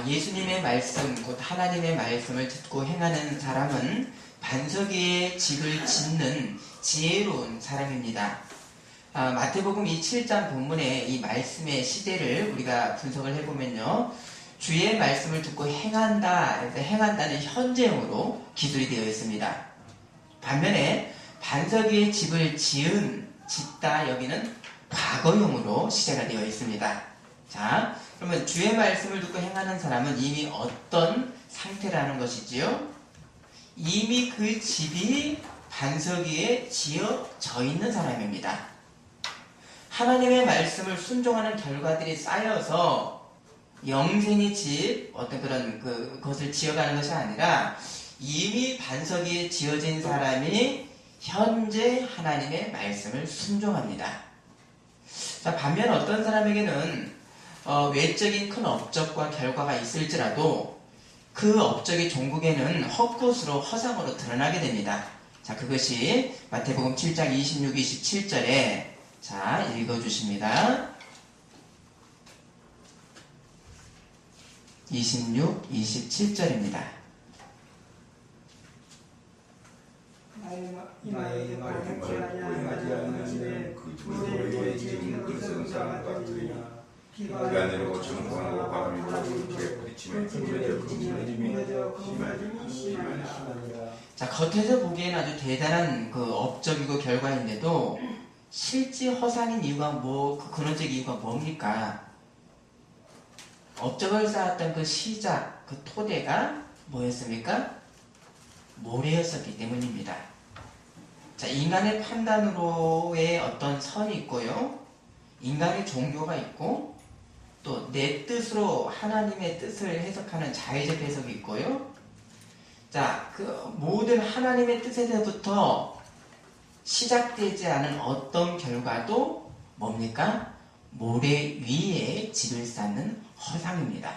예수님의 말씀, 곧 하나님의 말씀을 듣고 행하는 사람은 반석 위에 집을 짓는 지혜로운 사람입니다. 마태복음 이 7장 본문의 이 말씀의 시대를 우리가 분석을 해보면요. 주의 말씀을 듣고 행한다, 그래서 행한다는 현재형으로 기술이 되어 있습니다. 반면에 반석 위에 집을 짓다 여기는 과거형으로 시제가 되어 있습니다. 자, 그러면 주의 말씀을 듣고 행하는 사람은 이미 어떤 상태라는 것이지요? 이미 그 집이 반석 위에 지어져 있는 사람입니다. 하나님의 말씀을 순종하는 결과들이 쌓여서 영생의 집, 어떤 그런 그것을 지어가는 것이 아니라 이미 반석 위에 지어진 사람이 현재 하나님의 말씀을 순종합니다. 자, 반면 어떤 사람에게는 외적인 큰 업적과 결과가 있을지라도 그 업적이 종국에는 헛것으로 허상으로 드러나게 됩니다. 자, 그것이 마태복음 7장 26, 27절에 자, 읽어주십니다. 26, 27절입니다. 나의 말을 고행하지 않으면 그 돌에 지은 그릇은 사람 같으리라. 비가 내리고 천둥하고 바람이 불고 이렇게 부딪히면 그 무너짐이 심하니라. 자, 겉에서 보기에는 아주 대단한 그 업적이고 결과인데도 실제 허상인 이유가 그 근원적 이유가 뭡니까? 업적을 쌓았던 그 시작, 그 토대가 뭐였습니까? 모래였었기 때문입니다. 자, 인간의 판단으로의 어떤 선이 있고요. 인간의 종교가 있고 또 내 뜻으로 하나님의 뜻을 해석하는 자의적 해석이 있고요. 자, 그 모든 하나님의 뜻에서부터 시작되지 않은 어떤 결과도 뭡니까? 모래 위에 집을 쌓는 허상입니다.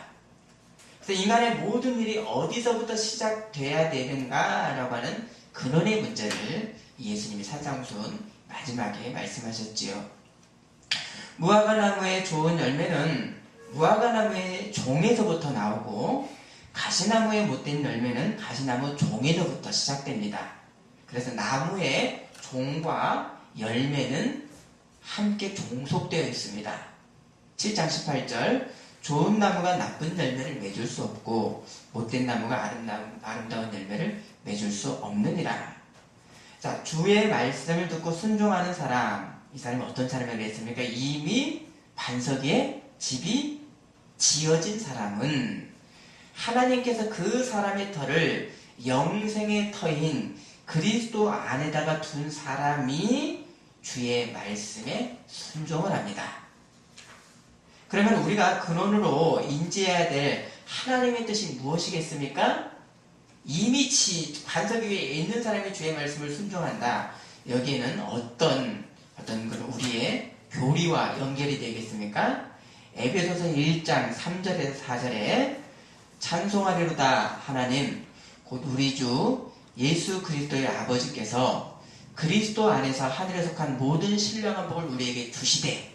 그래서 인간의 모든 일이 어디서부터 시작돼야 되는가라고 하는 근원의 문제를 예수님이 산상순 마지막에 말씀하셨지요. 무화과나무의 좋은 열매는 무화과나무의 종에서부터 나오고 가시나무의 못된 열매는 가시나무 종에서부터 시작됩니다. 그래서 나무의 종과 열매는 함께 종속되어 있습니다. 7장 18절 좋은 나무가 나쁜 열매를 맺을 수 없고 못된 나무가 아름다운 열매를 맺을 수 없느니라. 자, 주의 말씀을 듣고 순종하는 사람, 이 사람이 어떤 사람이라고 했습니까? 이미 반석 위에 집이 지어진 사람은 하나님께서 그 사람의 터를 영생의 터인 그리스도 안에다가 둔 사람이 주의 말씀에 순종을 합니다. 그러면 우리가 근원으로 인지해야 될 하나님의 뜻이 무엇이겠습니까? 이미 반석 위에 있는 사람이 주의 말씀을 순종한다. 여기에는 어떤 우리의 교리와 연결이 되겠습니까? 에베소서 1장 3절에서 4절에 찬송하리로다 하나님 곧 우리 주 예수 그리스도의 아버지께서 그리스도 안에서 하늘에 속한 모든 신령한 복을 우리에게 주시되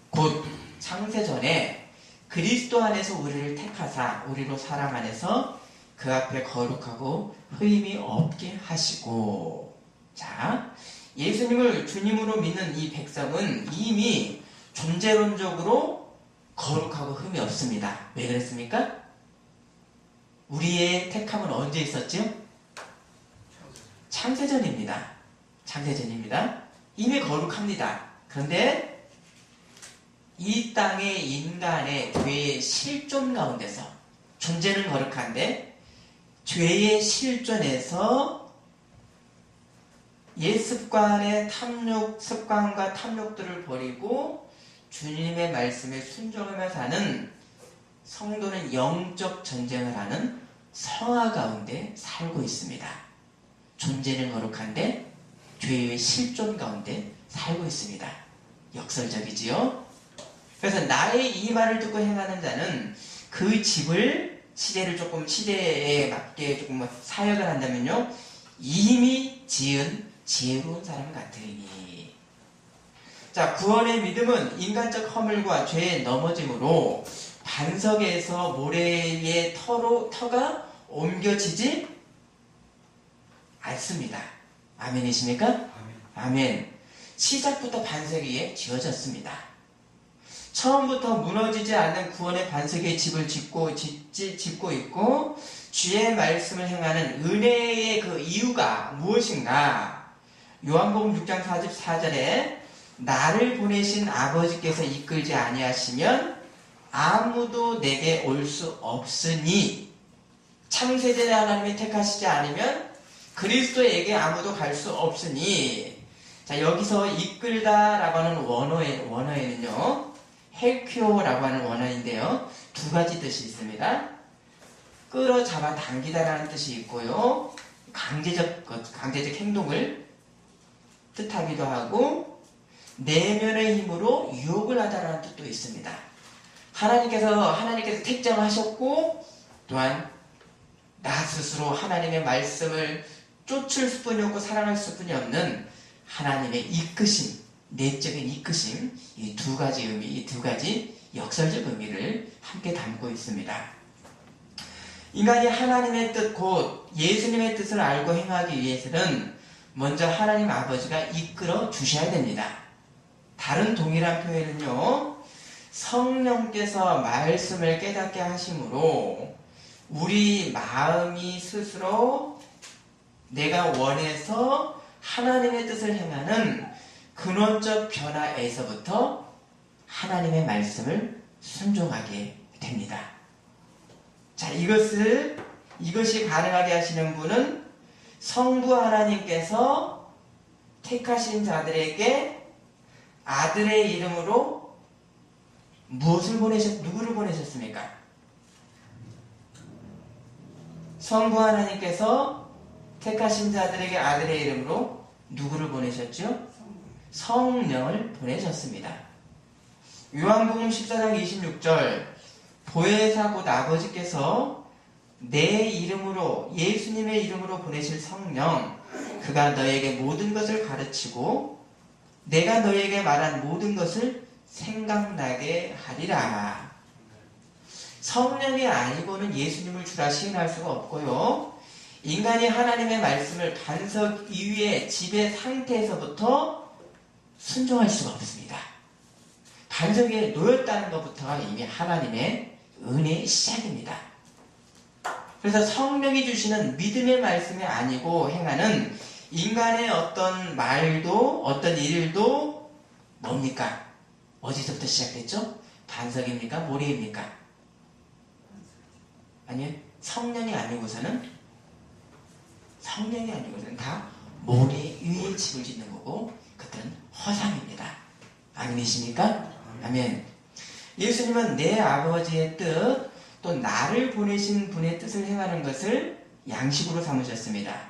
곧 창세전에 그리스도 안에서 우리를 택하사 우리로 사랑 안에서 그 앞에 거룩하고 흠이 없게 하시고. 자, 예수님을 주님으로 믿는 이 백성은 이미 존재론적으로 거룩하고 흠이 없습니다. 왜 그랬습니까? 우리의 택함은 언제 있었죠? 창세전입니다. 창세전입니다. 이미 거룩합니다. 그런데 이 땅의 인간의 죄의 실존 가운데서 존재는 거룩한데 죄의 실존에서 옛 습관과 탐욕들을 버리고 주님의 말씀에 순종하며 사는 성도는 영적 전쟁을 하는 성화 가운데 살고 있습니다. 존재는 거룩한데 죄의 실존 가운데 살고 있습니다. 역설적이지요? 그래서 나의 이 말을 듣고 행하는 자는 그 집을 시대에 맞게 조금 사역을 한다면요. 이미 지은 지혜로운 사람 같으리니. 자, 구원의 믿음은 인간적 허물과 죄의 넘어짐으로 반석에서 모래의 터가 옮겨지지 않습니다. 아멘이십니까? 아멘. 시작부터 반석 위에 지어졌습니다. 처음부터 무너지지 않는 구원의 반석 위에 집을 짓고 있고, 주의 말씀을 행하는 은혜의 그 이유가 무엇인가? 요한복음 6장 44절에 나를 보내신 아버지께서 이끌지 아니하시면 아무도 내게 올 수 없으니, 창세전에 하나님이 택하시지 않으면 그리스도에게 아무도 갈 수 없으니. 자, 여기서 이끌다라고 하는 원어에는요, 헬퀴오라고 하는 원어인데요, 두 가지 뜻이 있습니다. 끌어잡아 당기다라는 뜻이 있고요, 강제적 행동을 뜻하기도 하고, 내면의 힘으로 유혹을 하다라는 뜻도 있습니다. 하나님께서 택정하셨고, 또한 나 스스로 하나님의 말씀을 쫓을 수뿐이 없고 사랑할 수뿐이 없는 하나님의 이끄심, 내적인 이끄심, 이 두 가지 의미, 이 두 가지 역설적 의미를 함께 담고 있습니다. 인간이 하나님의 뜻, 곧 예수님의 뜻을 알고 행하기 위해서는 먼저 하나님 아버지가 이끌어 주셔야 됩니다. 다른 동일한 표현은요, 성령께서 말씀을 깨닫게 하심으로 우리 마음이 스스로 내가 원해서 하나님의 뜻을 행하는 근원적 변화에서부터 하나님의 말씀을 순종하게 됩니다. 자, 이것이 가능하게 하시는 분은 성부 하나님께서 택하신 자들에게 아들의 이름으로 누구를 보내셨습니까? 성부 하나님께서 택하신 자들에게 아들의 이름으로 누구를 보내셨죠? 성령을 보내셨습니다. 요한복음 14장 26절, 보혜사 곧 아버지께서 내 이름으로, 예수님의 이름으로 보내실 성령, 그가 너에게 모든 것을 가르치고 내가 너에게 말한 모든 것을 생각나게 하리라. 성령이 아니고는 예수님을 주라 시인할 수가 없고요, 인간이 하나님의 말씀을 반석 위의 집의 상태에서부터 순종할 수가 없습니다. 반석 위에 놓였다는 것부터가 이미 하나님의 은혜의 시작입니다. 그래서 성령이 주시는 믿음의 말씀이 아니고 행하는 인간의 어떤 말도 어떤 일도 뭡니까? 어디서부터 시작됐죠? 반석입니까? 모래입니까? 아니요, 성령이 아니고서는 다 모래 위에 집을 짓는 거고, 그것은 허상입니다. 아멘이십니까? 아멘. 예수님은 내 아버지의 뜻, 또 나를 보내신 분의 뜻을 행하는 것을 양식으로 삼으셨습니다.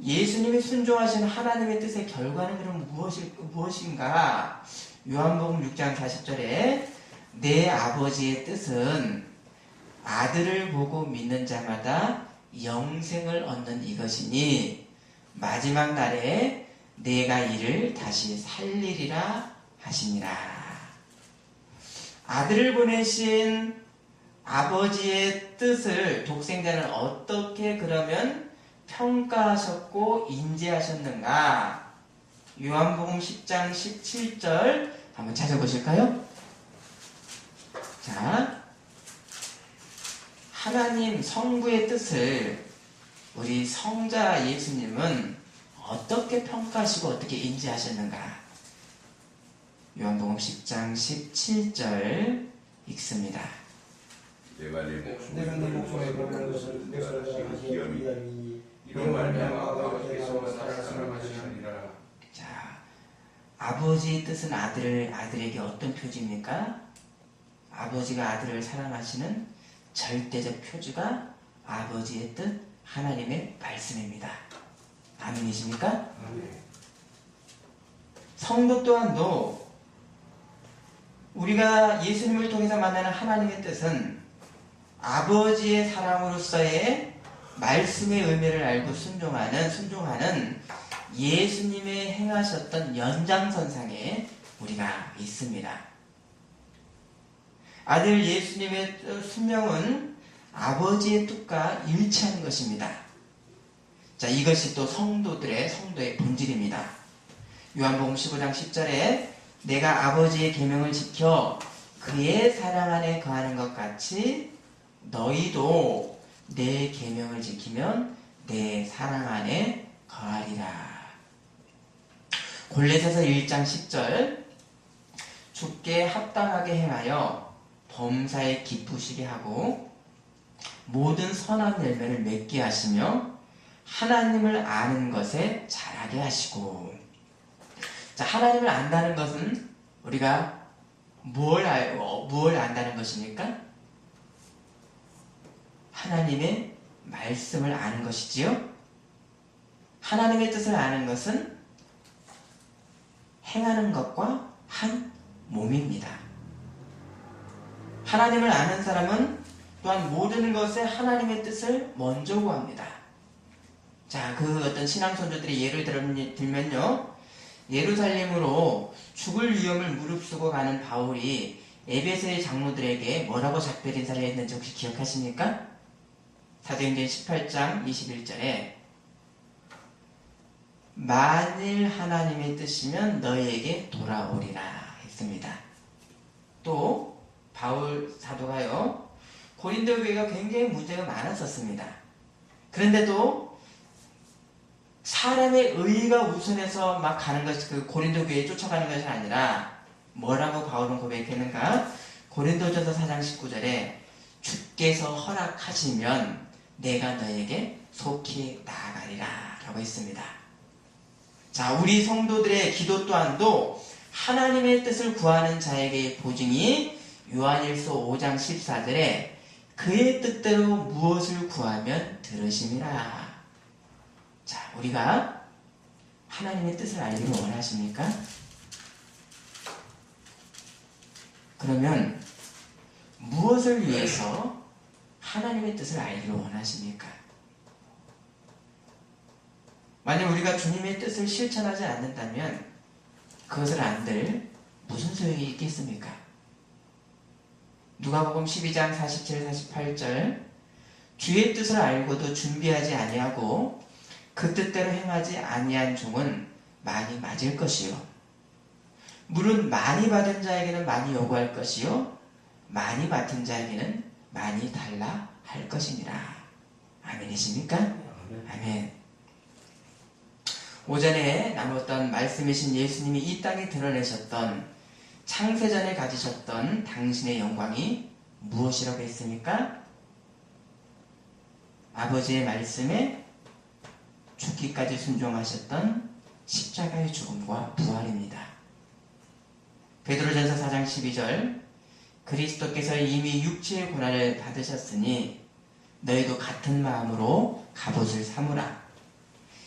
예수님이 순종하신 하나님의 뜻의 결과는 그럼 무엇인가? 요한복음 6장 40절에 내 아버지의 뜻은 아들을 보고 믿는 자마다 영생을 얻는 이것이니 마지막 날에 내가 이를 다시 살리리라 하시니라. 아들을 보내신 아버지의 뜻을 독생자는 어떻게 그러면 평가하셨고 인지하셨는가? 요한복음 10장 17절 한번 찾아보실까요? 자, 하나님 성부의 뜻을 우리 성자 예수님은 어떻게 평가하시고 어떻게 인지하셨는가? 요한복음 10장 17절 읽습니다. 내가 내 목숨을 버리는 것을 내가 다시 기염이 이로 말미암아 아버지께서 나를 사랑하시느니라. 자, 아버지의 뜻은 아들에게 어떤 표지입니까? 아버지가 아들을 사랑하시는 절대적 표지가 아버지의 뜻, 하나님의 말씀입니다. 아멘이십니까? 아멘. 성도 또한도 우리가 예수님을 통해서 만나는 하나님의 뜻은 아버지의 사랑으로서의 말씀의 의미를 알고 순종하는 예수님의 행하셨던 연장선상에 우리가 있습니다. 아들 예수님의 순명은 아버지의 뜻과 일치하는 것입니다. 자, 이것이 또 성도의 본질입니다. 요한복음 15장 10절에 내가 아버지의 계명을 지켜 그의 사랑 안에 거하는 것 같이 너희도 내 계명을 지키면 내 사랑 안에 거하리라. 골로새서 1장 10절 주께 합당하게 행하여 범사에 기쁘시게 하고 모든 선한 열매를 맺게 하시며 하나님을 아는 것에 자라게 하시고. 자, 하나님을 안다는 것은 우리가 뭘 안다는 것입니까? 하나님의 말씀을 아는 것이지요. 하나님의 뜻을 아는 것은 행하는 것과 한 몸입니다. 하나님을 아는 사람은 또한 모든 것에 하나님의 뜻을 먼저 구합니다. 자, 그 어떤 신앙 선조들의 예를 들면요, 예루살렘으로 죽을 위험을 무릅쓰고 가는 바울이 에베소의 장로들에게 뭐라고 작별 인사를 했는지 혹시 기억하십니까? 사도행전 18장 21절에 만일 하나님의 뜻이면 너희에게 돌아오리라 했습니다. 또 바울 사도가요, 고린도 교회가 굉장히 문제가 많았었습니다. 그런데도 사람의 의의가 우선해서 막 가는 것이, 그 고린도 교회에 쫓아가는 것이 아니라 뭐라고 바울은 고백했는가? 고린도전서 4장 19절에 주께서 허락하시면 내가 너에게 속히 나아가리라 라고 했습니다. 자, 우리 성도들의 기도 또한도 하나님의 뜻을 구하는 자에게의 보증이 요한일서 5장 14절에 그의 뜻대로 무엇을 구하면 들으심이라. 자, 우리가 하나님의 뜻을 알기를 원하십니까? 그러면 무엇을 위해서 하나님의 뜻을 알기를 원하십니까? 만약 우리가 주님의 뜻을 실천하지 않는다면 그것을 안들 무슨 소용이 있겠습니까? 누가복음 12장 47, 48절 주의 뜻을 알고도 준비하지 아니하고 그 뜻대로 행하지 아니한 종은 많이 맞을 것이요 물은 많이 받은 자에게는 많이 요구할 것이요 많이 맡은 자에게는 많이 달라 할 것이니라. 아멘이십니까? 아멘. 오전에 나누었던 말씀이신 예수님이 이 땅에 드러내셨던 창세전에 가지셨던 당신의 영광이 무엇이라고 했습니까? 아버지의 말씀에 죽기까지 순종하셨던 십자가의 죽음과 부활입니다. 베드로전서 4장 12절 그리스도께서 이미 육체의 고난을 받으셨으니 너희도 같은 마음으로 갑옷을 삼으라.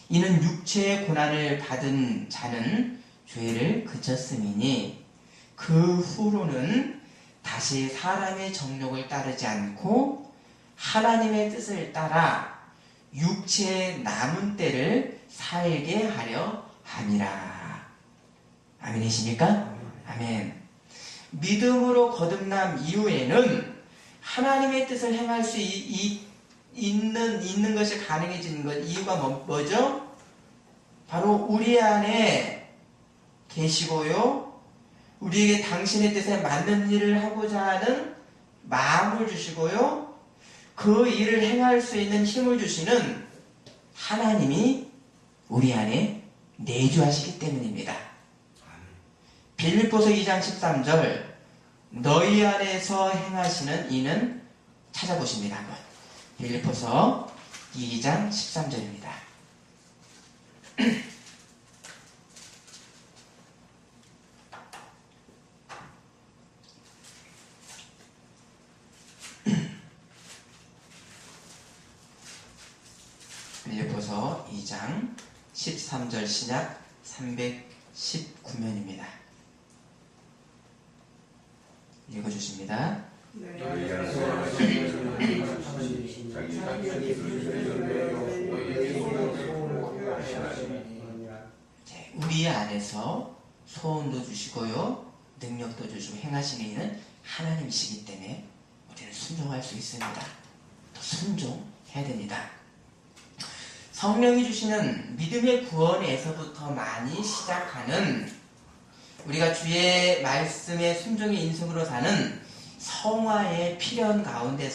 이는 육체의 고난을 받은 자는 죄를 그쳤음이니 그 후로는 다시 사람의 정욕을 따르지 않고 하나님의 뜻을 따라 육체의 남은 때를 살게 하려 함이라. 아멘이십니까? 아멘. 믿음으로 거듭남 이후에는 하나님의 뜻을 행할 수 있는 것이 가능해지는 것, 이유가 뭐죠? 바로 우리 안에 계시고요, 우리에게 당신의 뜻에 맞는 일을 하고자 하는 마음을 주시고요, 그 일을 행할 수 있는 힘을 주시는 하나님이 우리 안에 내주하시기 때문입니다. 빌립보서 2장 13절 너희 안에서 행하시는 이는 찾아보십니다. 한번. 빌립보서 2장 13절입니다. 빌립보서 2장 13절 신약 319면입니다. 읽어주십니다. 우리 안에서 소원도 주시고요, 능력도 주시고 행하시는 이는 하나님이시기 때문에 우리는 순종할 수 있습니다. 또 순종해야 됩니다. 성령이 주시는 믿음의 구원에서부터 많이 시작하는 우리가 주의 말씀에 순종의 인생으로 사는 성화의 필연 가운데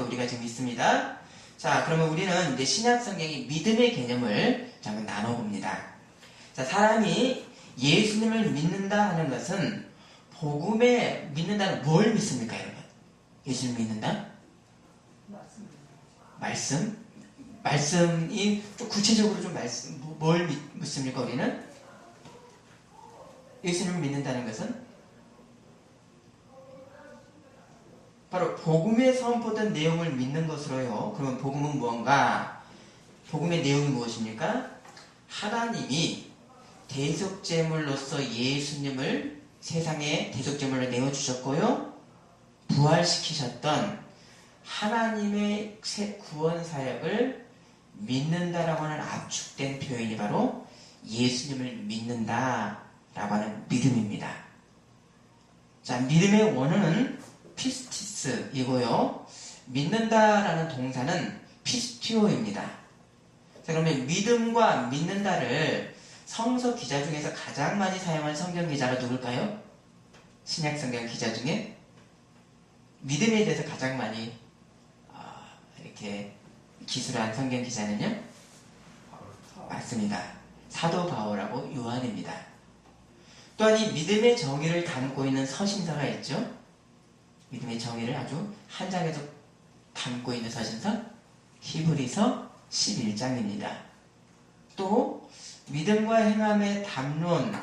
우리가 지금 있습니다. 자, 그러면 우리는 이제 신약 성경의 믿음의 개념을 한번 나눠봅니다. 자, 사람이 예수님을 믿는다 하는 것은 복음에 믿는다는 뭘 믿습니까, 여러분? 예수님 믿는다? 말씀이 좀 구체적으로 좀 뭘 믿습니까, 우리는? 예수님을 믿는다는 것은 바로 복음에 선포된 내용을 믿는 것으로요. 그러면 복음은 무언가? 복음의 내용이 무엇입니까? 하나님이 대속제물로서 예수님을 세상에 대속제물로 내어주셨고요. 부활시키셨던 하나님의 새 구원 사역을 믿는다라고 하는 압축된 표현이 바로 예수님을 믿는다라고 하는 믿음입니다. 자, 믿음의 원어는 피스티스이고요. 믿는다라는 동사는 피스티오입니다. 자, 그러면 믿음과 믿는다를 성서 기자 중에서 가장 많이 사용한 성경 기자가 누굴까요? 신약 성경 기자 중에 믿음에 대해서 가장 많이 이렇게 기술한 성경 기자는요? 맞습니다. 사도 바울하고 요한입니다. 또한 이 믿음의 정의를 담고 있는 서신서가 있죠. 믿음의 정의를 아주 한 장에서 담고 있는 서신서 히브리서 11장입니다. 또 믿음과 행함의 담론,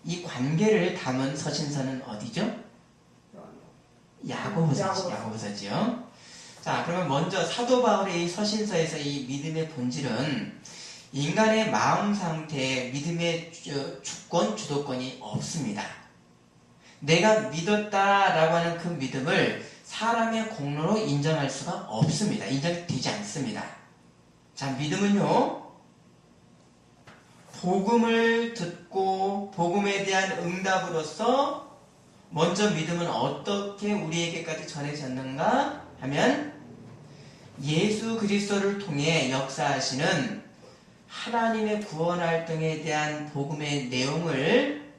이 관계를 담은 서신서는 어디죠? 야고보서지요. 자, 그러면 먼저 사도 바울의 이 서신서에서 이 믿음의 본질은 인간의 마음 상태에 믿음의 주권, 주도권이 없습니다. 내가 믿었다라고 하는 그 믿음을 사람의 공로로 인정할 수가 없습니다. 인정되지 않습니다. 자, 믿음은요, 복음을 듣고 복음에 대한 응답으로서 먼저 믿음은 어떻게 우리에게까지 전해졌는가 하면 예수 그리스도를 통해 역사하시는 하나님의 구원 활동에 대한 복음의 내용을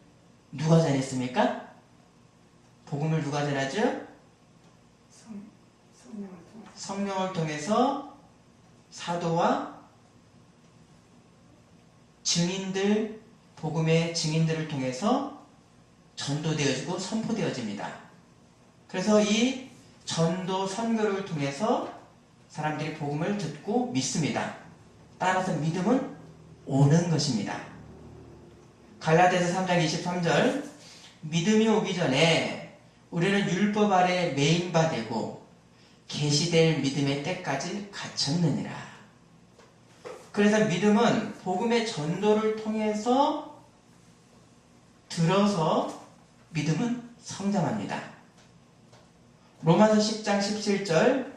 누가 전했습니까? 복음을 누가 전하죠? 성령을 통해서 사도와 증인들, 복음의 증인들을 통해서 전도되어지고 선포되어집니다. 그래서 이 전도 선교를 통해서 사람들이 복음을 듣고 믿습니다. 따라서 믿음은 오는 것입니다. 갈라디아서 3장 23절, 믿음이 오기 전에 우리는 율법 아래 매인바되고 계시될 믿음의 때까지 갇혔느니라. 그래서 믿음은 복음의 전도를 통해서 들어서 믿음은 성장합니다. 로마서 10장 17절,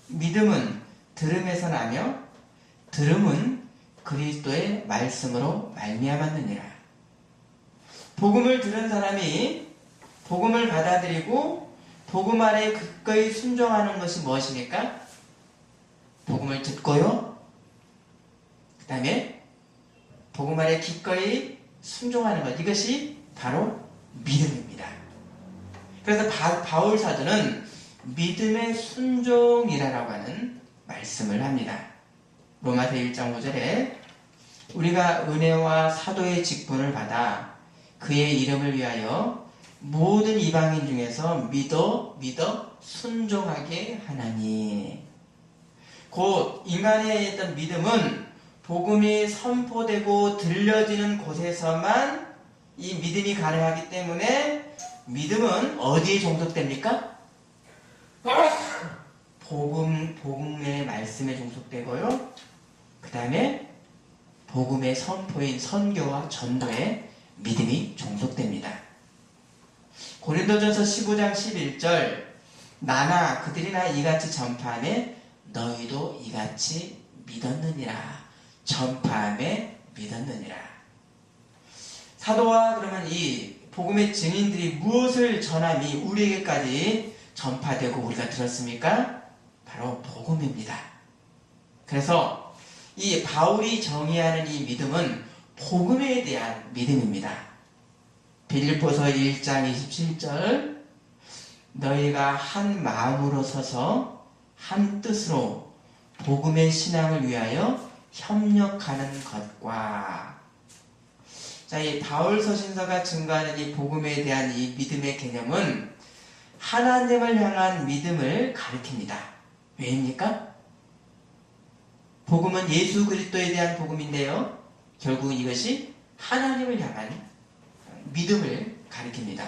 믿음은 들음에서 나며 들음은 그리스도의 말씀으로 말미암았느니라. 복음을 들은 사람이 복음을 받아들이고 복음 아래 기꺼이 순종하는 것이 무엇입니까? 복음을 듣고요. 그 다음에 복음 아래 기꺼이 순종하는 것. 이것이 바로 믿음입니다. 그래서 바울 사도는 믿음의 순종이라고 하는 말씀을 합니다. 로마서 1장 5절에 우리가 은혜와 사도의 직분을 받아 그의 이름을 위하여 모든 이방인 중에서 믿어 순종하게 하나니. 곧 인간의 있던 믿음은 복음이 선포되고 들려지는 곳에서만 이 믿음이 가능하기 때문에 믿음은 어디에 종속됩니까? 복음의 말씀에 종속되고요. 그 다음에 복음의 선포인 선교와 전도에 믿음이 종속됩니다. 고린도전서 15장 11절, 나나 그들이나 이같이 전파하며 너희도 이같이 믿었느니라. 전파하며 믿었느니라. 사도와 그러면 이 복음의 증인들이 무엇을 전함이 우리에게까지 전파되고 우리가 들었습니까? 바로 복음입니다. 그래서 이 바울이 정의하는 이 믿음은 복음에 대한 믿음입니다. 빌립보서 1장 27절 너희가 한 마음으로 서서 한 뜻으로 복음의 신앙을 위하여 협력하는 것과 자, 이 바울 서신서가 증거하는 이 복음에 대한 이 믿음의 개념은 하나님을 향한 믿음을 가리킵니다. 왜입니까? 복음은 예수 그리스도에 대한 복음인데요. 결국 이것이 하나님을 향한 믿음을 가리킵니다.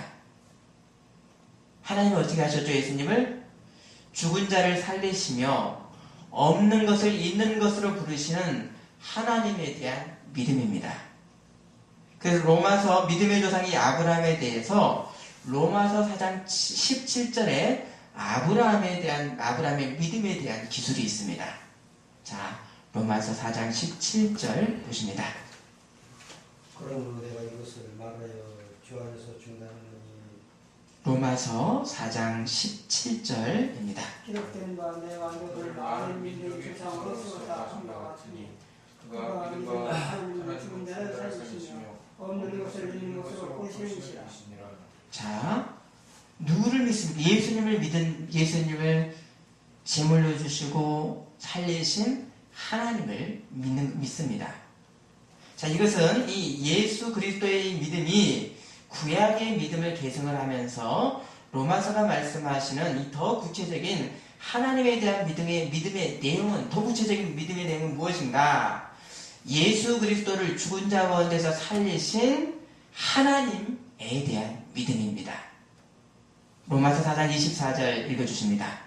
하나님은 어떻게 하셨죠? 예수님을 죽은 자를 살리시며 없는 것을 있는 것으로 부르시는 하나님에 대한 믿음입니다. 그래서 로마서 믿음의 조상이 아브라함에 대해서 로마서 4장 17절에 아브라함의 믿음에 대한 기술이 있습니다. 자, 로마서 4장 17절 보십니다. 그러므로 내가 이것을 말하여 주 안에서 중단하노니 로마서 4장 17절입니다. 기록된 바 내 왕족을 많은 민족의 조상으로 세웠다 함과 같으니 그가 믿음과 하나님을 죽은 자를 살리시며 없는 것을 있는 것으로 보시는시라. 자, 누구를 믿습니까? 예수님을 제물로 주시고 살리신 하나님을 믿습니다. 자, 이것은 이 예수 그리스도의 믿음이 구약의 믿음을 계승을 하면서 로마서가 말씀하시는 이 더 구체적인 하나님에 대한 믿음의 내용은, 더 구체적인 믿음의 내용은 무엇인가? 예수 그리스도를 죽은 자 가운데서 살리신 하나님에 대한 믿음입니다. 로마서 4장 24절 읽어주십니다.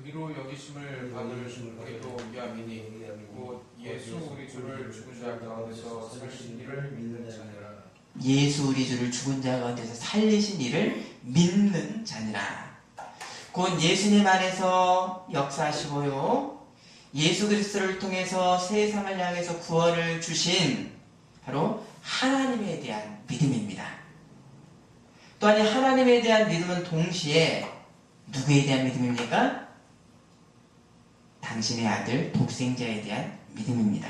의로 여기심을 받을 우리도 미암이니 곧 예수 우리 주를 죽은 자 가운데서 살리신 이를 믿는 자니라. 예수 우리 주를 죽은 자 가운데서 살리신 이를 믿는 자니라. 곧 예수님 안에서 역사하시고요, 예수 그리스도를 통해서 세상을 향해서 구원을 주신 바로 하나님에 대한 믿음입니다. 또한 이 하나님에 대한 믿음은 동시에 누구에 대한 믿음입니까? 당신의 아들 독생자에 대한 믿음입니다.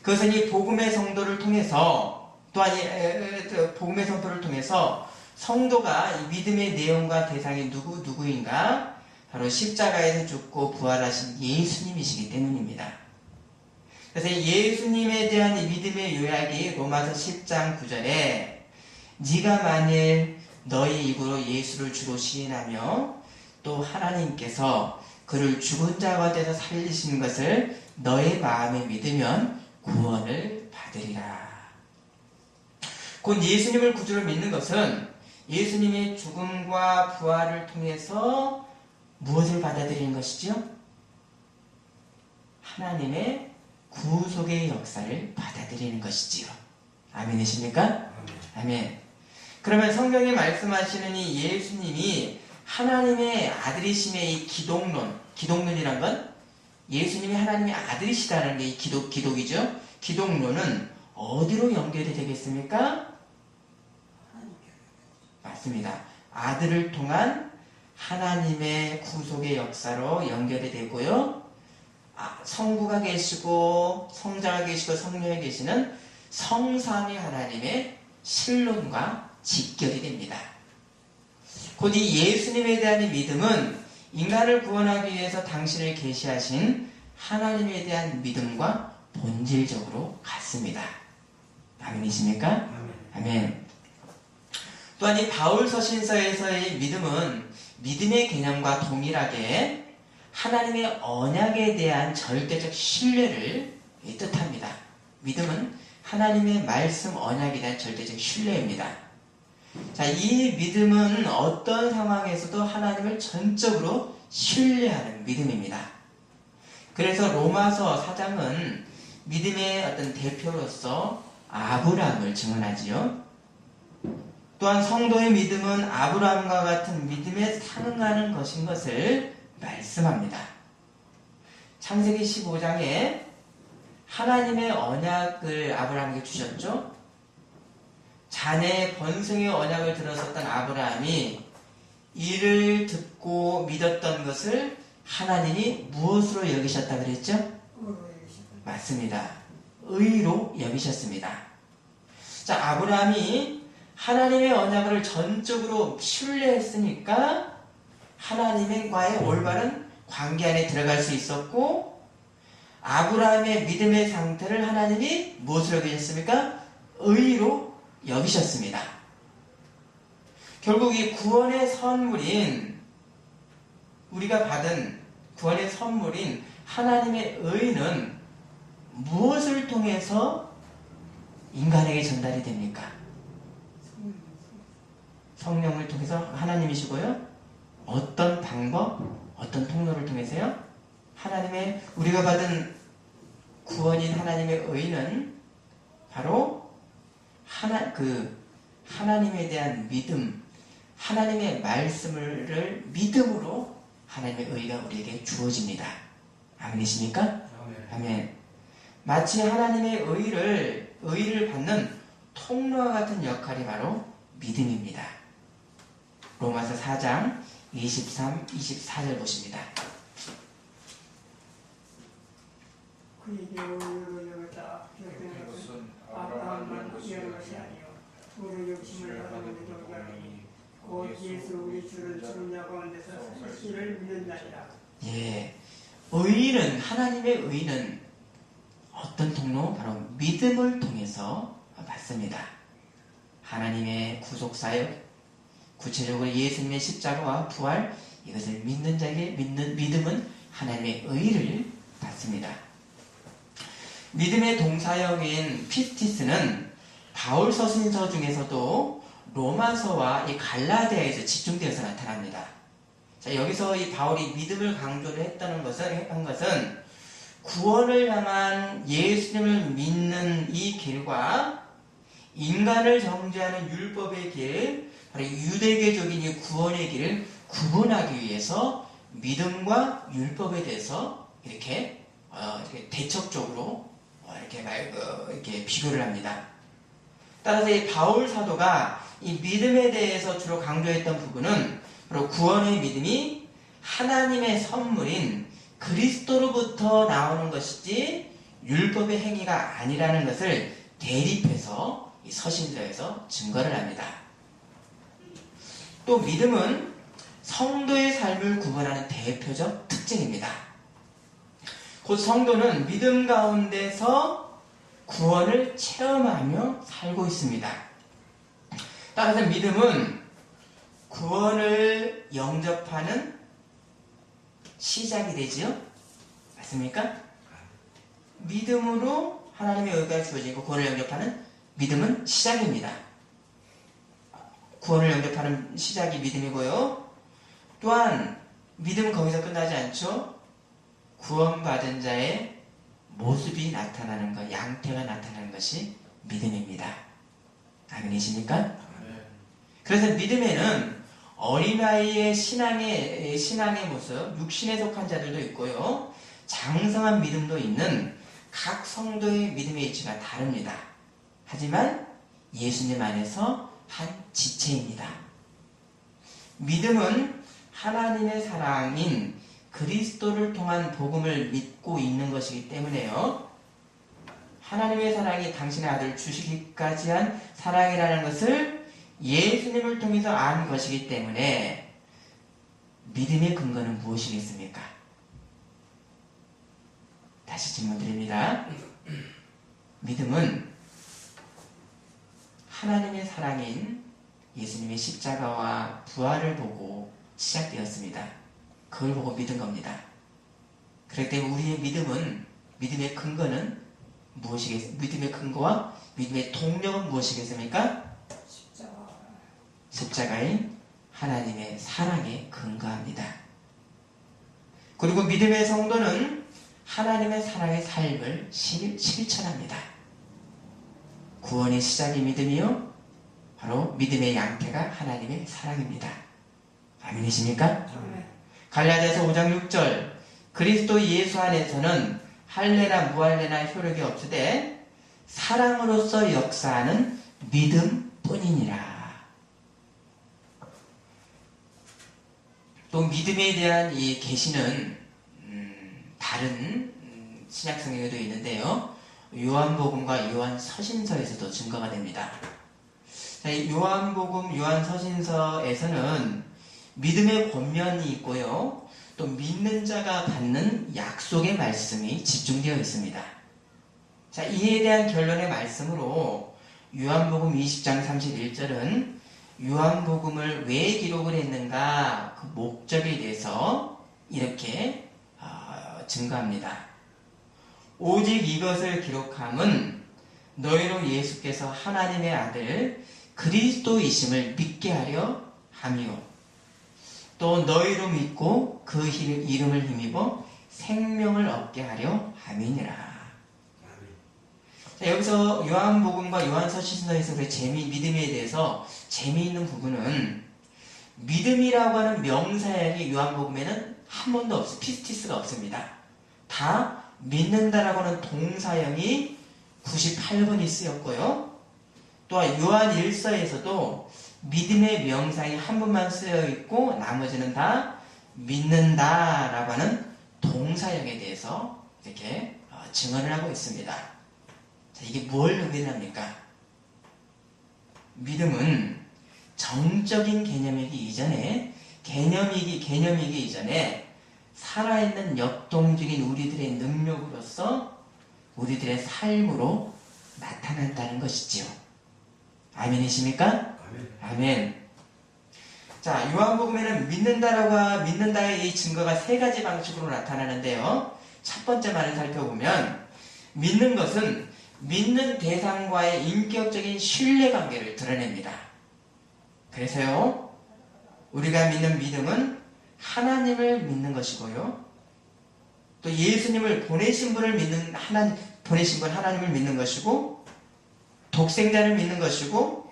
그것은 이 복음의 성도를 통해서, 또한 이 복음의 성도를 통해서 성도가 이 믿음의 내용과 대상이 누구인가? 바로 십자가에서 죽고 부활하신 예수님이시기 때문입니다. 그래서 예수님에 대한 이 믿음의 요약이 로마서 10장 9절에 네가 만일 너희 입으로 예수를 주로 시인하며 또 하나님께서 그를 죽은 자 가운데서 살리신 것을 너의 마음에 믿으면 구원을 받으리라. 곧 예수님을 구주로 믿는 것은 예수님의 죽음과 부활을 통해서 무엇을 받아들이는 것이죠? 하나님의 구속의 역사를 받아들이는 것이지요. 아멘이십니까? 아멘. 그러면 성경이 말씀하시는 이 예수님이 하나님의 아들이심의 이 기독론이란 건 예수님이 하나님의 아들이시다는 게 이 기독이죠. 기독론은 어디로 연결이 되겠습니까? 맞습니다. 아들을 통한 하나님의 구속의 역사로 연결이 되고요. 성부가 계시고 성자가 계시고 성령이 계시는 성삼위 하나님의 신론과 직결이 됩니다. 곧 이 예수님에 대한 믿음은 인간을 구원하기 위해서 당신을 계시하신 하나님에 대한 믿음과 본질적으로 같습니다. 아멘이십니까? 아멘. 또한 이 바울 서신서에서의 믿음은 믿음의 개념과 동일하게 하나님의 언약에 대한 절대적 신뢰를 뜻합니다. 믿음은 하나님의 말씀 언약에 대한 절대적 신뢰입니다. 자, 이 믿음은 어떤 상황에서도 하나님을 전적으로 신뢰하는 믿음입니다. 그래서 로마서 4장은 믿음의 어떤 대표로서 아브라함을 증언하지요. 또한 성도의 믿음은 아브라함과 같은 믿음에 상응하는 것인 것을 말씀합니다. 창세기 15장에 하나님의 언약을 아브라함에게 주셨죠. 자네 번성의 언약을 들었었던 아브라함이 이를 듣고 믿었던 것을 하나님이 무엇으로 여기셨다 그랬죠? 맞습니다. 의로 여기셨습니다. 자, 아브라함이 하나님의 언약을 전적으로 신뢰했으니까 하나님과의 올바른 관계 안에 들어갈 수 있었고, 아브라함의 믿음의 상태를 하나님이 무엇으로 여기셨습니까? 의로 여기셨습니다. 결국 이 구원의 선물인, 우리가 받은 구원의 선물인 하나님의 의는 무엇을 통해서 인간에게 전달이 됩니까? 성령을 통해서 하나님이시고요. 어떤 방법, 어떤 통로를 통해서요? 하나님의, 우리가 받은 구원인 하나님의 의는 바로 하나님에 대한 믿음, 하나님의 말씀을 믿음으로 하나님의 의가 우리에게 주어집니다. 아멘이십니까? 아멘. 아멘. 마치 하나님의 의를 받는 통로와 같은 역할이 바로 믿음입니다. 로마서 4장 23, 24절 보십니다. 그에게 오히려 여겼다. 결정한 것은 아브라함만 이해하는 것이 아니요 우리 욕심을 하는 것도 아니니 곧 예수 우리 주를 죽은 자 가운데서 사실을 믿는다니라. 예, 의는, 하나님의 의는 어떤 통로? 바로 믿음을 통해서 받습니다. 하나님의 구속사역, 구체적으로 예수님의 십자가와 부활, 이것을 믿는 자에게 믿음은 하나님의 의를 받습니다. 믿음의 동사형인 피스티스는 바울 서신서 중에서도 로마서와 이 갈라디아에서 집중되어서 나타납니다. 자, 여기서 이 바울이 믿음을 강조를 한 것은 구원을 향한 예수님을 믿는 이 길과 인간을 정죄하는 율법의 길, 바로 유대교적인 이 구원의 길을 구분하기 위해서 믿음과 율법에 대해서 이렇게 대척적으로 이렇게 비교를 합니다. 따라서 이 바울 사도가 이 믿음에 대해서 주로 강조했던 부분은 바로 구원의 믿음이 하나님의 선물인 그리스도로부터 나오는 것이지 율법의 행위가 아니라는 것을 대립해서 이 서신서에서 증거를 합니다. 또 믿음은 성도의 삶을 구분하는 대표적 특징입니다. 곧 성도는 믿음 가운데서 구원을 체험하며 살고 있습니다. 따라서 믿음은 구원을 영접하는 시작이 되지요? 맞습니까? 믿음으로 하나님의 의가 주어지고 구원을 영접하는 믿음은 시작입니다. 구원을 영접하는 시작이 믿음이고요. 또한 믿음은 거기서 끝나지 않죠. 구원받은 자의 모습이 나타나는 것, 양태가 나타나는 것이 믿음입니다. 아멘이십니까? 그래서 믿음에는 어린아이의 신앙의 모습, 육신에 속한 자들도 있고요. 장성한 믿음도 있는 각 성도의 믿음의 위치가 다릅니다. 하지만 예수님 안에서 한 지체입니다. 믿음은 하나님의 사랑인 그리스도를 통한 복음을 믿고 있는 것이기 때문에요. 하나님의 사랑이 당신의 아들을 주시기까지 한 사랑이라는 것을 예수님을 통해서 안 것이기 때문에 믿음의 근거는 무엇이겠습니까? 다시 질문 드립니다. 믿음은 하나님의 사랑인 예수님의 십자가와 부활을 보고 시작되었습니다. 그걸 보고 믿은 겁니다. 그렇기 때문에 우리의 믿음의 근거는 믿음의 근거와 믿음의 동력은 무엇이겠습니까? 십자가인 하나님의 사랑에 근거합니다. 그리고 믿음의 성도는 하나님의 사랑의 삶을 실천합니다. 구원의 시작이 믿음이요, 바로 믿음의 양태가 하나님의 사랑입니다. 아멘이십니까? 갈라디아서 5장 6절 그리스도 예수 안에서는 할례나 무할례나 효력이 없으되 사랑으로서 역사하는 믿음 뿐이니라. 또 믿음에 대한 이 계시는 다른 신약 성경에도 있는데요. 요한복음과 요한서신서에서도 증거가 됩니다. 자, 이 요한복음, 요한서신서에서는 믿음의 권면이 있고요. 또 믿는 자가 받는 약속의 말씀이 집중되어 있습니다. 자, 이에 대한 결론의 말씀으로 요한복음 20장 31절은 요한복음을 왜 기록을 했는가 그 목적에 대해서 이렇게 증거합니다. 오직 이것을 기록함은 너희로 예수께서 하나님의 아들 그리스도이심을 믿게 하려 함이요 또 너희로 믿고 그 이름을 힘입어 생명을 얻게 하려 함이니라. 자, 여기서 요한복음과 요한서신서에서 그 믿음에 대해서 재미있는 부분은 믿음이라고 하는 명사형이 요한복음에는 한 번도 없어 피스티스가 없습니다. 다 믿는다라고 하는 동사형이 98번이 쓰였고요. 또한 요한 1서에서도 믿음의 명사형이 한 번만 쓰여 있고 나머지는 다 믿는다라고 하는 동사형에 대해서 이렇게 증언을 하고 있습니다. 자, 이게 뭘 의미합니까? 믿음은 정적인 개념이기 이전에 살아있는 역동적인 우리들의 능력으로서 우리들의 삶으로 나타난다는 것이지요. 아멘이십니까? 아멘. 자, 요한복음에는 믿는다의 이 증거가 세 가지 방식으로 나타나는데요. 첫 번째 말을 살펴보면 믿는 것은 믿는 대상과의 인격적인 신뢰관계를 드러냅니다. 그래서요, 우리가 믿는 믿음은 하나님을 믿는 것이고요, 또 예수님을 보내신 분 하나님을 믿는 것이고, 독생자를 믿는 것이고,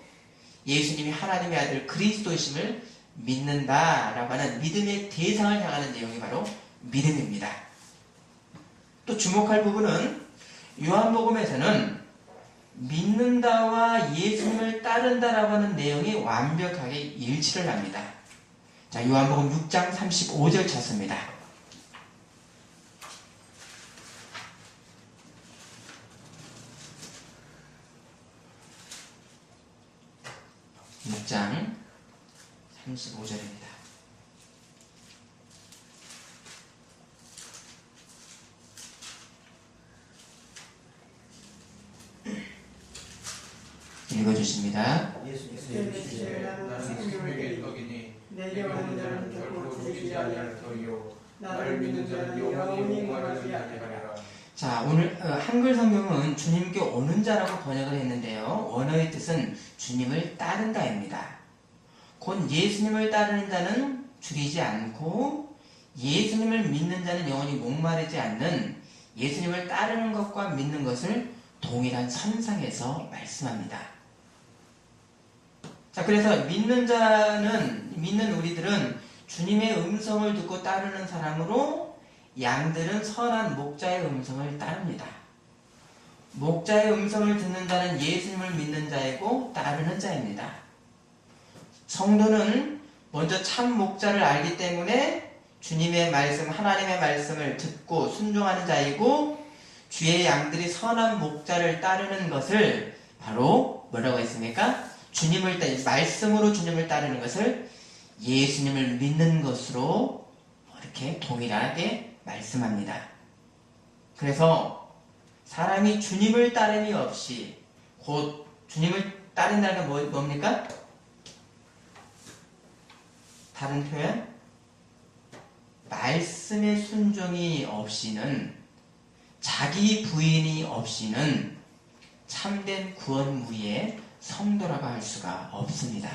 예수님이 하나님의 아들 그리스도이심을 믿는다라고 하는 믿음의 대상을 향하는 내용이 바로 믿음입니다. 또 주목할 부분은 요한복음에서는 믿는다와 예수님을 따른다라고 하는 내용이 완벽하게 일치를 합니다. 자, 요한복음 6장 35절 찾습니다. 6장 35절입니다. 읽어주십니다. 예수께서 나는 생명의 떡이니 내게 오는 자는 결코 죽이지 아니할 터이요 나를 믿는 자는 영원히 목마르지 아니하리라. 자, 오늘 한글 성경은 주님께 오는 자라고 번역을 했는데요. 원어의 뜻은 주님을 따른다입니다. 곧 예수님을 따르는 자는 죽이지 않고 예수님을 믿는 자는 영원히 목마르지 않는 예수님을 따르는 것과 믿는 것을 동일한 선상에서 말씀합니다. 자, 그래서 믿는 우리들은 주님의 음성을 듣고 따르는 사람으로 양들은 선한 목자의 음성을 따릅니다. 목자의 음성을 듣는 자는 예수님을 믿는 자이고 따르는 자입니다. 성도는 먼저 참 목자를 알기 때문에 주님의 말씀, 하나님의 말씀을 듣고 순종하는 자이고 주의 양들이 선한 목자를 따르는 것을 바로 뭐라고 했습니까? 말씀으로 주님을 따르는 것을 예수님을 믿는 것으로 이렇게 동일하게 말씀합니다. 그래서 사람이 주님을 따름이 없이 곧 주님을 따른다는 건 뭡니까? 다른 표현? 말씀의 순종이 없이는 자기 부인이 없이는 참된 구원무리의 성도라고 할 수가 없습니다.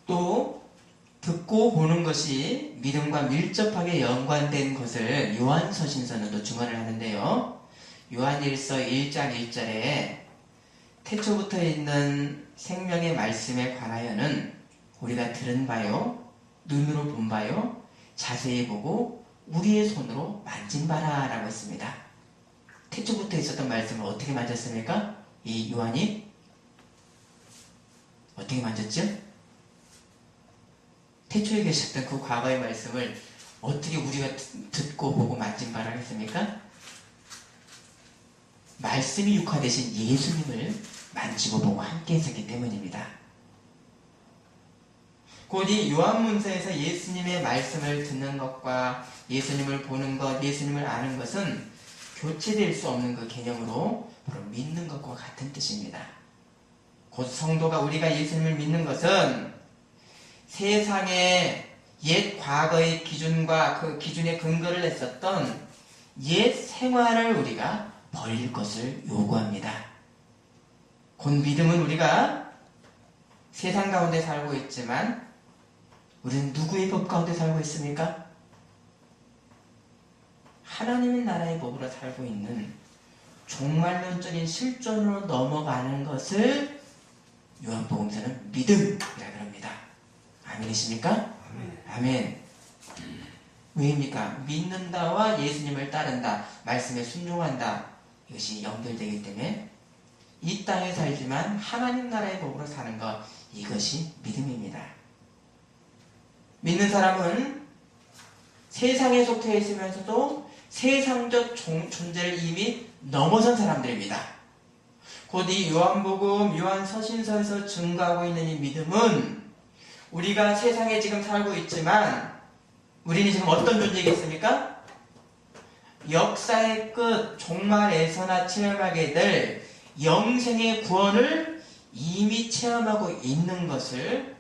또 듣고 보는 것이 믿음과 밀접하게 연관된 것을 요한서신서는 또 증언을 하는데요. 요한일서 1장 1절에 태초부터 있는 생명의 말씀에 관하여는 우리가 들은 바요, 눈으로 본 바요, 자세히 보고 우리의 손으로 만진 바라 라고 했습니다. 태초부터 있었던 말씀을 어떻게 만졌습니까? 이 요한이 어떻게 만졌죠? 태초에 계셨던 그 과거의 말씀을 어떻게 우리가 듣고 보고 만진 바를 하겠습니까? 말씀이 육화되신 예수님을 만지고 보고 함께 했었기 때문입니다. 곧 이 요한문서에서 예수님의 말씀을 듣는 것과 예수님을 보는 것, 예수님을 아는 것은 교체될 수 없는 그 개념으로 바로 믿는 것과 같은 뜻입니다. 곧 성도가 우리가 예수님을 믿는 것은 세상의 옛 과거의 기준과 그 기준에 근거를 했었던 옛 생활을 우리가 버릴 것을 요구합니다. 곧 믿음은 우리가 세상 가운데 살고 있지만 우리는 누구의 법 가운데 살고 있습니까? 하나님의 나라의 법으로 살고 있는 종말론적인 실존으로 넘어가는 것을 요한복음서는 믿음이라고 합니다. 아멘이십니까? 아멘. 왜입니까? 믿는다와 예수님을 따른다, 말씀에 순종한다, 이것이 연결되기 때문에 이 땅에 살지만 하나님 나라의 법으로 사는 것, 이것이 믿음입니다. 믿는 사람은 세상에 속해 있으면서도 세상적 존재를 이미 넘어선 사람들입니다. 곧 이 요한복음, 요한서신서에서 증거하고 있는 이 믿음은 우리가 세상에 지금 살고 있지만 우리는 지금 어떤 존재이겠습니까? 역사의 끝, 종말에서나 체험하게 될 영생의 구원을 이미 체험하고 있는 것을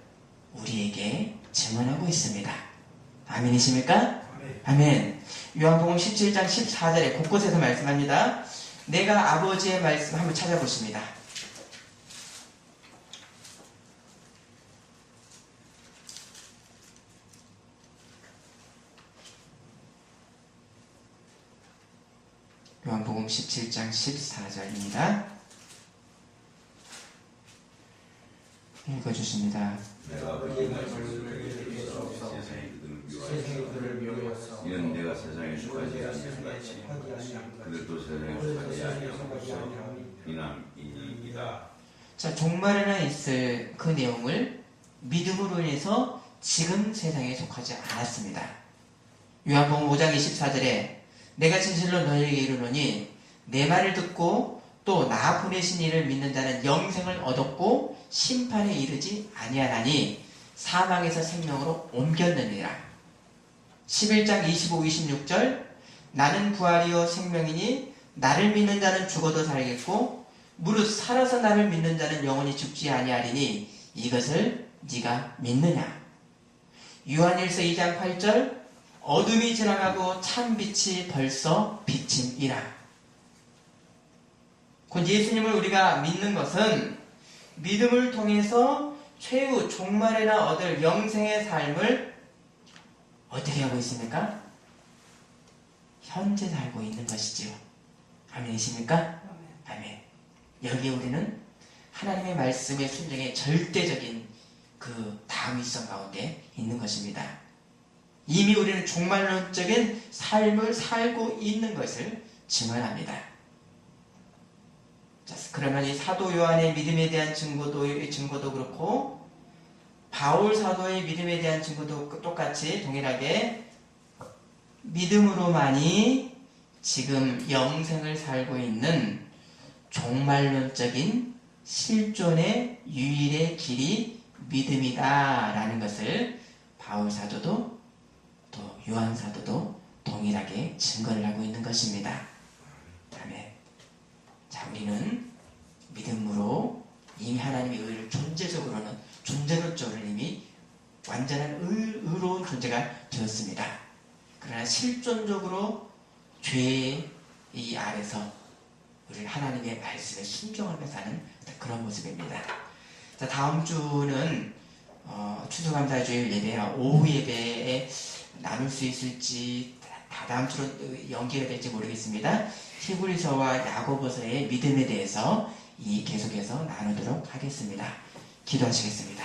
우리에게 증언하고 있습니다. 아멘이십니까? 아멘. 요한복음 17장 14절에 곳곳에서 말씀합니다. 내가 아버지의 말씀 한번 찾아보십니다. 요한복음 17장 14절입니다. 읽어주십니다. 내가 아버지의 말씀을 세상에 그들을 미워하사 이는 내가 세상에 속하지 않는 같이 그들도 세상에 속하지 아니하고서 이남이니이다. 자, 종말에나 있을 그 내용을 믿음으로 인해서 지금 세상에 속하지 않았습니다. 요한복음 5장 24절에 내가 진실로 너희에게 이르노니 내 말을 듣고 또 나 보내신 이를 믿는 자는 영생을 얻었고 심판에 이르지 아니하나니 사망에서 생명으로 옮겼느니라. 11장 25, 26절 나는 부활이요 생명이니 나를 믿는 자는 죽어도 살겠고 무릇 살아서 나를 믿는 자는 영원히 죽지 아니하리니 이것을 네가 믿느냐. 요한일서 2장 8절 어둠이 지나가고 참 빛이 벌써 비침이라. 곧 예수님을 우리가 믿는 것은 믿음을 통해서 최후 종말에나 얻을 영생의 삶을 어떻게 하고 있습니까? 현재 살고 있는 것이지요. 아멘이십니까? 아멘. 여기에 우리는 하나님의 말씀의 순종의 절대적인 그 당위성 가운데 있는 것입니다. 이미 우리는 종말론적인 삶을 살고 있는 것을 증언합니다. 자, 그러면 이 사도 요한의 믿음에 대한 증거도 그렇고 바울 사도의 믿음에 대한 증거도 똑같이 동일하게 믿음으로만이 지금 영생을 살고 있는 종말론적인 실존의 유일의 길이 믿음이다라는 것을 바울 사도도 또 요한 사도도 동일하게 증거를 하고 있는 것입니다. 아멘. 자, 우리는 믿음으로 이미 하나님의 의를 존재론적으로는 이미 완전한 의로운 존재가 되었습니다. 그러나 실존적으로 죄의 이 아래서 우리 하나님의 말씀에 순종하며 사는 그런 모습입니다. 자, 다음 주는 추수감사주일 예배와 오후 예배에 나눌 수 있을지 다다음 주로 연기가 될지 모르겠습니다. 히브리서와 야고보서의 믿음에 대해서 계속해서 나누도록 하겠습니다. 기도하시겠습니다.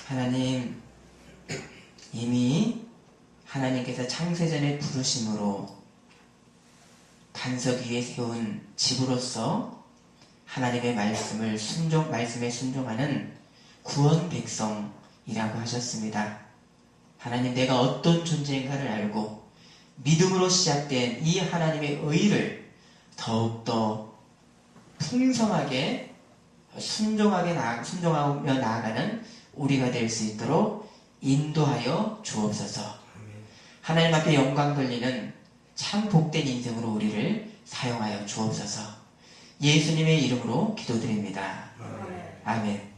하나님, 이미 하나님께서 창세전에 부르심으로 반석 위에 세운 집으로서 하나님의 말씀에 순종하는 구원 백성이라고 하셨습니다. 하나님, 내가 어떤 존재인가를 알고 믿음으로 시작된 이 하나님의 의를 더욱더 풍성하게 순종하며 나아가는 우리가 될 수 있도록 인도하여 주옵소서. 하나님 앞에 영광 돌리는 참 복된 인생으로 우리를 사용하여 주옵소서. 예수님의 이름으로 기도드립니다. 아멘.